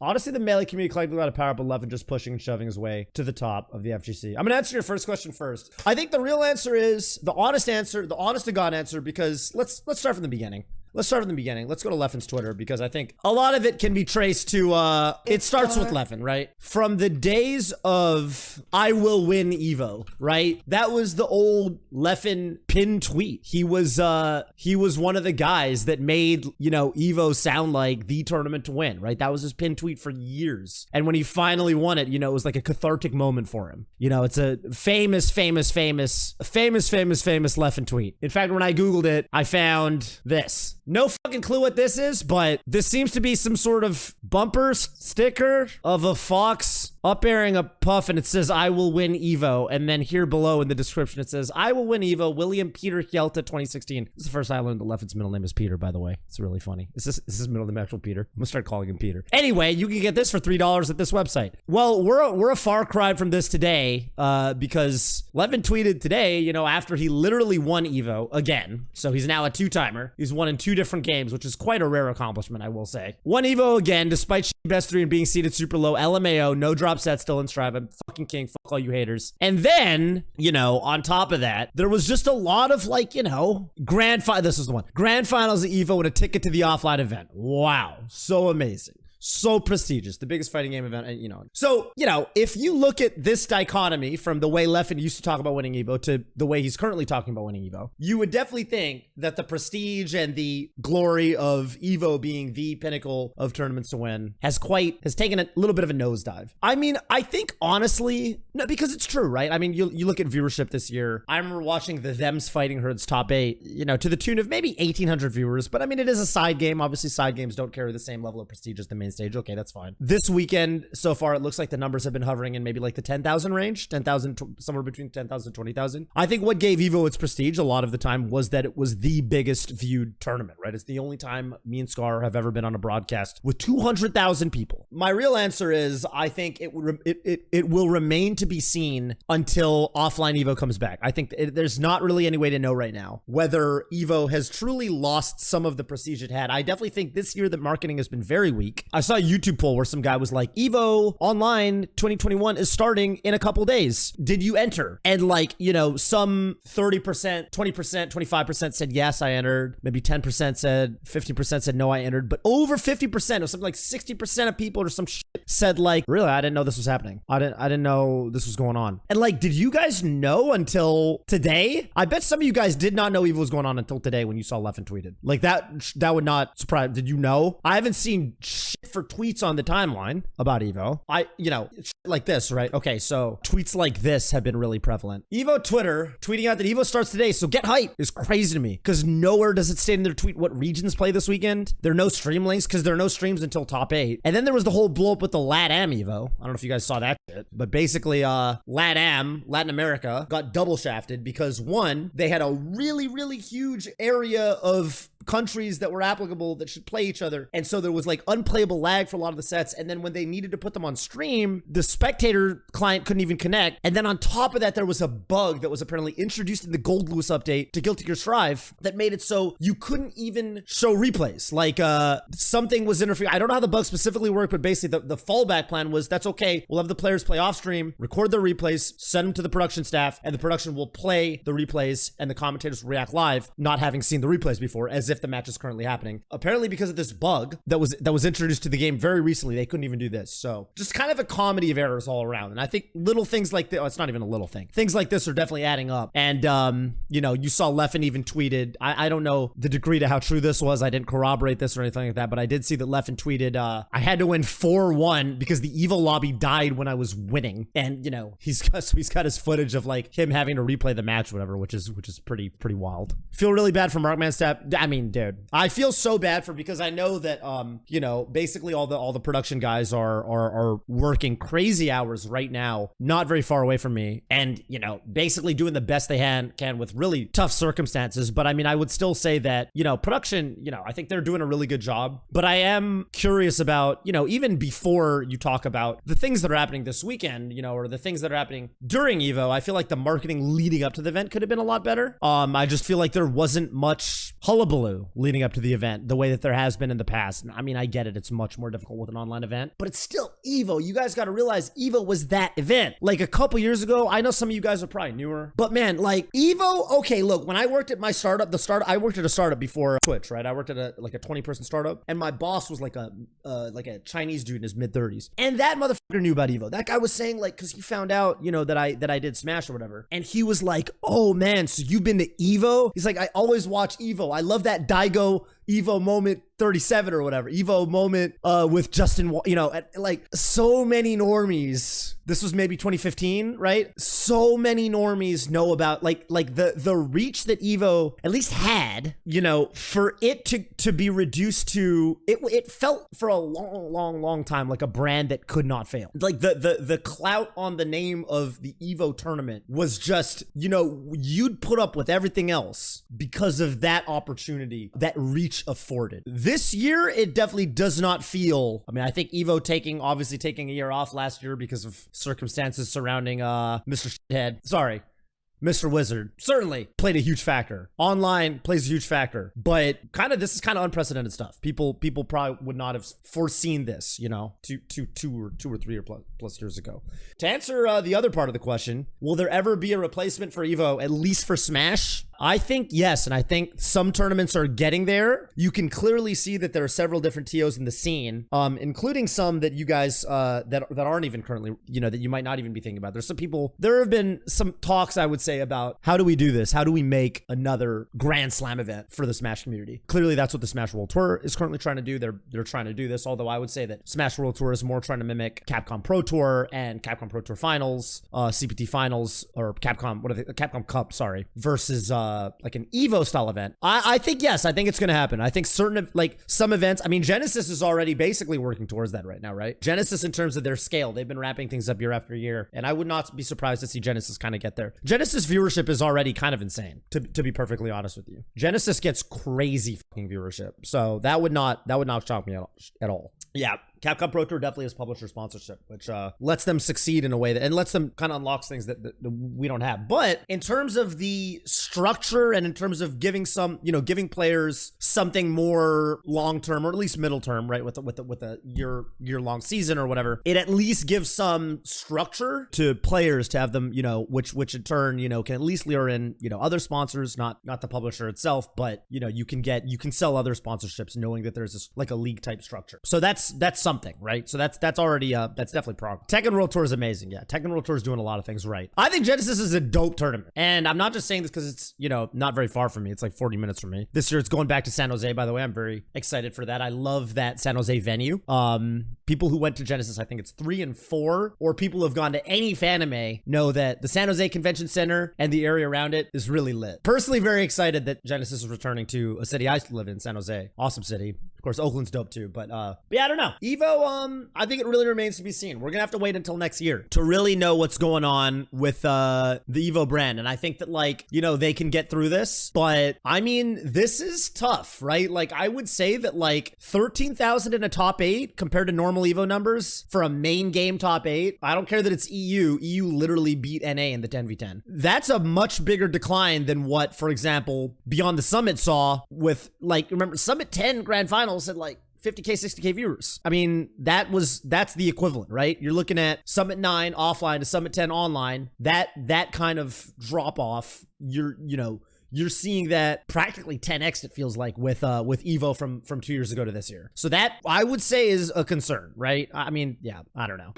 Honestly, the melee community collectively got a power up 11, just pushing and shoving his way to the top of the FGC. I'm gonna answer your first question first. I think the real answer is the honest answer, the honest to God answer, because let's start from the beginning. Let's start from the beginning. Let's go to Leffen's Twitter, because I think a lot of it can be traced to, it starts with Leffen, right? From the days of I will win EVO, right? That was the old Leffen pin tweet. He was one of the guys that made, you know, EVO sound like the tournament to win, right? That was his pin tweet for years. And when he finally won it, you know, it was like a cathartic moment for him. You know, it's a famous Leffen tweet. In fact, when I Googled it, I found this. No fucking clue what this is, but this seems to be some sort of bumper sticker of a fox up airing a puff, and it says, I will win EVO. And then here below in the description, it says, I will win EVO, William Peter Hjelta 2016. This is the first time I learned that Leffen's middle name is Peter, by the way. It's really funny. Is this middle name actual Peter? I'm gonna start calling him Peter. Anyway, you can get this for $3 at this website. Well, we're a far cry from this today, because Leffen tweeted today, you know, after he literally won EVO again. So he's now a two-timer. He's won in 2 different games, which is quite a rare accomplishment, I will say. Won EVO again, despite best 3 and being seated super low. LMAO, no drop set, still in Strive. I'm fucking king. Fuck all you haters. And then, you know, on top of that, there was just a lot of, like, you know, this was the one. Grand finals of EVO and a ticket to the offline event. Wow. So amazing. So prestigious, the biggest fighting game event, you know. So, you know, if you look at this dichotomy from the way Leffen used to talk about winning EVO to the way he's currently talking about winning EVO, you would definitely think that the prestige and the glory of EVO being the pinnacle of tournaments to win has taken a little bit of a nosedive. I mean, I think honestly, no, because it's true, right? I mean, you look at viewership this year. I remember watching the Them's Fighting Herds top 8, you know, to the tune of maybe 1,800 viewers. But I mean, it is a side game. Obviously, side games don't carry the same level of prestige as the main stage. Okay, that's fine. This weekend so far, it looks like the numbers have been hovering in maybe like the 10,000 range, 10,000, somewhere between 10,000 and 20,000. I think what gave EVO its prestige a lot of the time was that it was the biggest viewed tournament, right? It's the only time me and Scar have ever been on a broadcast with 200,000 people. My real answer is I think it will remain to be seen until offline EVO comes back. I think there's not really any way to know right now whether EVO has truly lost some of the prestige it had. I definitely think this year the marketing has been very weak. I saw a YouTube poll where some guy was like, EVO Online 2021 is starting in a couple days. Did you enter? And like, you know, some 30%, 20%, 25% said yes, I entered. Maybe 10% said, 50% said no, I entered. But over 50%, or something like 60% of people or some shit said like, really, I didn't know this was happening. I didn't know this was going on. And like, did you guys know until today? I bet some of you guys did not know EVO was going on until today when you saw Leffen tweeted. Like that would not surprise. Did you know? I haven't seen shit for tweets on the timeline about EVO. You know, like this, right? Okay, so tweets like this have been really prevalent. EVO Twitter tweeting out that EVO starts today, so get hype is crazy to me, because nowhere does it state in their tweet what regions play this weekend. There are no stream links because there are no streams until top 8. And then there was the whole blow up with the LATAM EVO. I don't know if you guys saw that shit, but basically LATAM, Latin America, got double shafted because one, they had a really, really huge area of countries that were applicable that should play each other. And so there was like unplayable lag for a lot of the sets. And then when they needed to put them on stream, the spectator client couldn't even connect. And then on top of that, there was a bug that was apparently introduced in the Gold Lewis update to Guilty Gear Strive that made it so you couldn't even show replays. Like something was interfering. I don't know how the bug specifically worked, but basically the fallback plan was that's okay. We'll have the players play off stream, record their replays, send them to the production staff, and the production will play the replays and the commentators will react live, not having seen the replays before, as if the match is currently happening. Apparently because of this bug that was introduced to the game very recently, they couldn't even do this. So just kind of a comedy of errors all around. And I think little things like this, it's not even a little thing. Things like this are definitely adding up. And, you know, you saw Leffen even tweeted, I don't know the degree to how true this was. I didn't corroborate this or anything like that, but I did see that Leffen tweeted, I had to win 4-1 because the EVO lobby died when I was winning. And, you know, he's got his footage of like him having to replay the match, whatever, which is pretty wild. Feel really bad for Markman's step. I mean, dude, I feel so bad because I know that, you know, basically all the production guys are working crazy hours right now, not very far away from me, and, you know, basically doing the best they can with really tough circumstances. But I mean, I would still say that, you know, production, you know, I think they're doing a really good job, but I am curious about, you know, even before you talk about the things that are happening this weekend, you know, or the things that are happening during EVO, I feel like the marketing leading up to the event could have been a lot better. I just feel like there wasn't much hullabaloo. flew leading up to the event the way that there has been in the past. I mean, I get it. It's much more difficult with an online event, but it's still EVO. You guys got to realize EVO was that event. Like a couple years ago, I know some of you guys are probably newer, but man, like EVO, okay, look, when I worked at my startup, I worked at a startup before Twitch, right? I worked at a 20-person startup, and my boss was like a Chinese dude in his mid-30s. And that motherfucker knew about EVO. That guy was saying, like, because he found out, you know, that I did Smash or whatever. And he was like, oh man, so you've been to EVO? He's like, I always watch EVO. I love that Daigo EVO moment 37 or whatever. EVO moment with Justin, you know, like so many normies. This was maybe 2015, right? So many normies know about like the reach that EVO at least had, you know, for it to be reduced to, it felt for a long time like a brand that could not fail. Like the clout on the name of the EVO tournament was just, you know, you'd put up with everything else because of that opportunity, that reach afforded. This year, it definitely does not feel, I mean, I think EVO obviously taking a year off last year because of circumstances surrounding Mr. Shithead. Sorry. Mr. Wizard certainly played a huge factor. Online plays a huge factor, but this is kind of unprecedented stuff. People probably would not have foreseen this, you know, two or three or plus years ago. To answer the other part of the question, will there ever be a replacement for EVO, at least for Smash? I think yes, and I think some tournaments are getting there. You can clearly see that there are several different TOs in the scene, including some that you guys that aren't even currently, you know, that you might not even be thinking about. There have been some talks, I would say, about how do we do this? How do we make another Grand Slam event for the Smash community? Clearly, that's what the Smash World Tour is currently trying to do. They're trying to do this, although I would say that Smash World Tour is more trying to mimic Capcom Pro Tour and Capcom Pro Tour Finals, CPT Finals, or Capcom Cup, sorry, versus like an EVO style event. I think yes, I think it's gonna happen. I think some events, I mean, Genesis is already basically working towards that right now, right? Genesis, in terms of their scale, they've been wrapping things up year after year, and I would not be surprised to see Genesis kind of get there. Genesis viewership is already kind of insane, to be perfectly honest with you. Genesis gets crazy fucking viewership, so that would not shock me at all. Yeah, Capcom Pro Tour definitely has publisher sponsorship, which lets them succeed in a way that, and lets them kind of unlocks things that we don't have. But in terms of the structure and in terms of giving giving players something more long-term, or at least middle term, right, with a year-long season or whatever, it at least gives some structure to players to have them, you know, which in turn, you know, can at least lure in, you know, other sponsors, not the publisher itself, but, you know, you can sell other sponsorships knowing that there's this like a league type structure. So that's something, right? So that's already that's definitely progress. Tekken World Tour is amazing. Yeah, Tekken World Tour is doing a lot of things right. I think Genesis is a dope tournament, and I'm not just saying this because it's, you know, not very far from me. It's like 40 minutes from me. This year it's going back to San Jose, by the way. I'm very excited for that. I love that San Jose venue. People who went to Genesis, I think it's 3 and 4, or people who have gone to any fanime know that the San Jose Convention Center and the area around it is really lit. Personally, very excited that Genesis is returning to a city I used to live in, San Jose. Awesome city. Of course, Oakland's dope too, but yeah, I don't know. EVO, I think it really remains to be seen. We're gonna have to wait until next year to really know what's going on with the EVO brand, and I think that, like, you know, they can get through this, but I mean, this is tough, right? Like, I would say that like 13,000 in a top 8 compared to normal EVO numbers for a main game top 8. I don't care that it's EU. EU literally beat NA in the 10v10. That's a much bigger decline than what, for example, Beyond the Summit saw with, like, remember Summit 10 Grand Finals had like 50K, 60K viewers. I mean, that's the equivalent, right? You're looking at Summit 9 offline to Summit 10 online. That kind of drop off, you're seeing that practically 10x, it feels like, with EVO from 2 years ago to this year. So that, I would say, is a concern, right? I mean, yeah, I don't know.